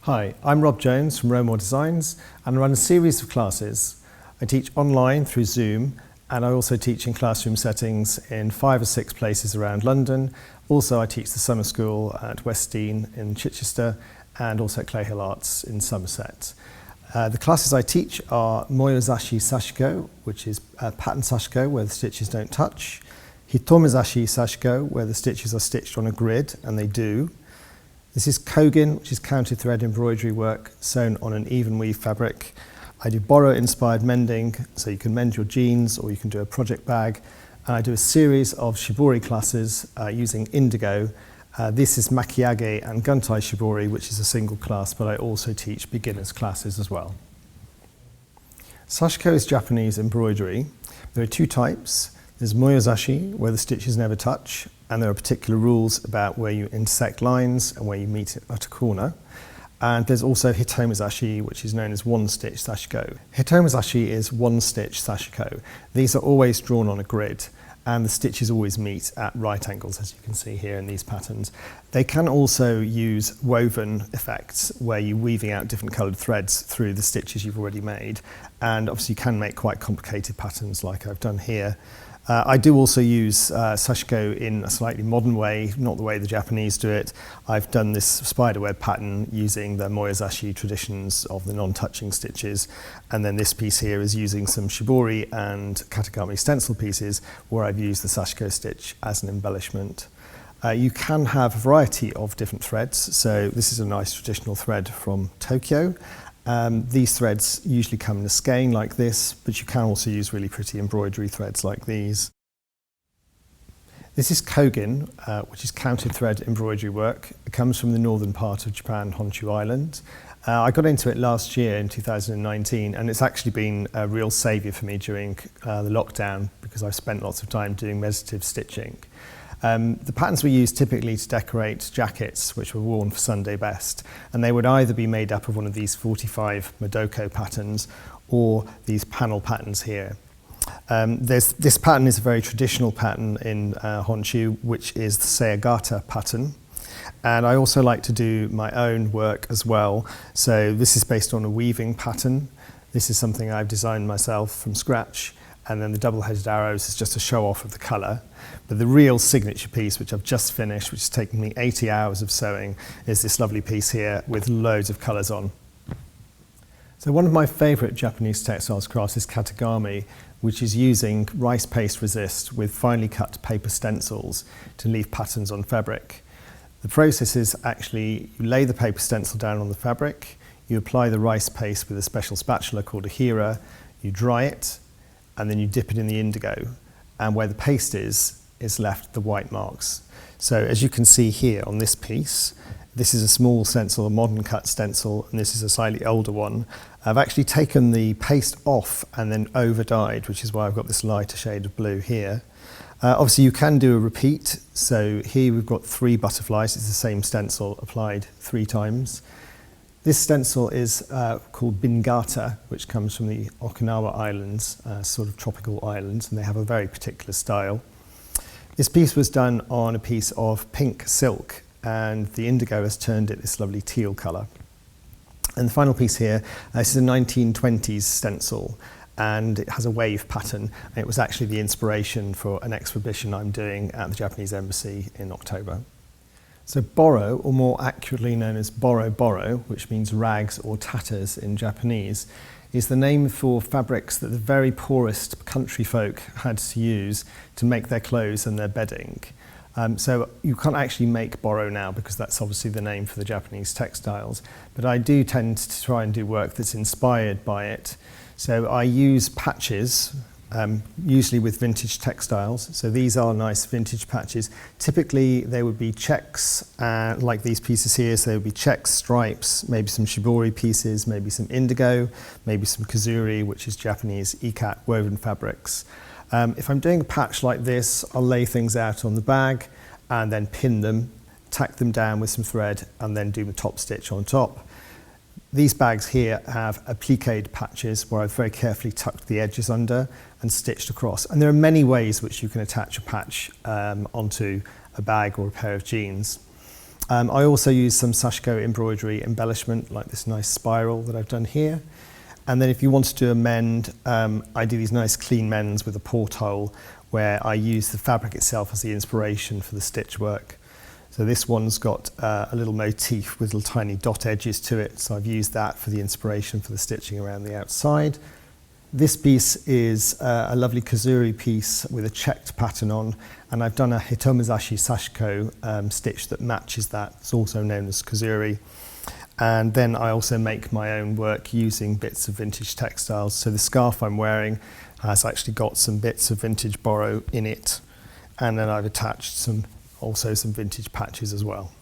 Hi, I'm Rob Jones from Romor Designs and I run a series of classes. I teach online through Zoom and I also teach in classroom settings in 5 or 6 places around London. Also I teach the summer school at Westdean in Chichester and also at Clay Hill Arts in Somerset. The classes I teach are Moyozashi Sashiko, which is pattern Sashiko where the stitches don't touch. Hitomezashi Sashiko, where the stitches are stitched on a grid, and they do. This is Kogin, which is counted thread embroidery work sewn on an even weave fabric. I do Boro inspired mending, so you can mend your jeans or you can do a project bag. And I do a series of Shibori classes using indigo. This is Makiage and Guntai Shibori, which is a single class, but I also teach beginners classes as well. Sashiko is Japanese embroidery. There are 2 types. There's Moyozashi, where the stitches never touch, and there are particular rules about where you intersect lines and where you meet at a corner. And there's also Hitomezashi, which is known as one-stitch Sashiko. Hitomezashi is one-stitch Sashiko. These are always drawn on a grid, and the stitches always meet at right angles, as you can see here in these patterns. They can also use woven effects, where you're weaving out different coloured threads through the stitches you've already made. And obviously you can make quite complicated patterns like I've done here. I do also use Sashiko in a slightly modern way, not the way the Japanese do it. I've done this spiderweb pattern using the Moyozashi traditions of the non-touching stitches, and then this piece here is using some Shibori and Katagami stencil pieces where I've used the Sashiko stitch as an embellishment. You can have a variety of different threads, so this is a nice traditional thread from Tokyo. These threads usually come in a skein like this, but you can also use really pretty embroidery threads like these. This is Kogin, which is counted thread embroidery work. It comes from the northern part of Japan, Honshu Island. I got into it last year in 2019, and it's actually been a real saviour for me during the lockdown because I've spent lots of time doing meditative stitching. The patterns we use typically to decorate jackets which were worn for Sunday best, and they would either be made up of one of these 45 Modoko patterns or these panel patterns here. This pattern is a very traditional pattern in Honshu, which is the Seigata pattern. And I also like to do my own work as well. So this is based on a weaving pattern. This is something I've designed myself from scratch. And then the double-headed arrows is just a show-off of the colour. But the real signature piece, which I've just finished, which has taken me 80 hours of sewing, is this lovely piece here with loads of colours on. So one of my favourite Japanese textiles crafts is Katagami, which is using rice paste resist with finely cut paper stencils to leave patterns on fabric. The process is actually you lay the paper stencil down on the fabric, you apply the rice paste with a special spatula called a hira, you dry it, and then you dip it in the indigo, and where the paste is left the white marks. So as you can see here on this piece, this is a small stencil, a modern cut stencil, and this is a slightly older one. I've actually taken the paste off and then over dyed, which is why I've got this lighter shade of blue here. Obviously you can do a repeat, so here we've got 3 butterflies, it's the same stencil applied 3 times. This stencil is called Bingata, which comes from the Okinawa Islands, sort of tropical islands, and they have a very particular style. This piece was done on a piece of pink silk, and the indigo has turned it this lovely teal colour. And the final piece here, this is a 1920s stencil, and it has a wave pattern, and it was actually the inspiration for an exhibition I'm doing at the Japanese Embassy in October. So Boro, or more accurately known as Boro, which means rags or tatters in Japanese, is the name for fabrics that the very poorest country folk had to use to make their clothes and their bedding. So you can't actually make Boro now because that's obviously the name for the Japanese textiles, but I do tend to try and do work that's inspired by it. So I use patches, usually with vintage textiles. So these are nice vintage patches. Typically they would be checks, like these pieces here, so they would be checks, stripes, maybe some shibori pieces, maybe some indigo, maybe some kazuri, which is Japanese ikat woven fabrics. If I'm doing a patch like this, I'll lay things out on the bag and then pin them, tack them down with some thread, and then do the top stitch on top. These bags here have appliqued patches where I've very carefully tucked the edges under and stitched across. And there are many ways which you can attach a patch onto a bag or a pair of jeans. I also use some Sashiko embroidery embellishment, like this nice spiral that I've done here. And then if you want to do a mend, I do these nice clean mends with a porthole where I use the fabric itself as the inspiration for the stitch work. So this one's got a little motif with little tiny dot edges to it, so I've used that for the inspiration for the stitching around the outside. This piece is a lovely kazuri piece with a checked pattern on, and I've done a hitomizashi sashiko stitch that matches that. It's also known as kazuri. And then I also make my own work using bits of vintage textiles. So the scarf I'm wearing has actually got some bits of vintage Boro in it, and then I've attached some vintage patches as well.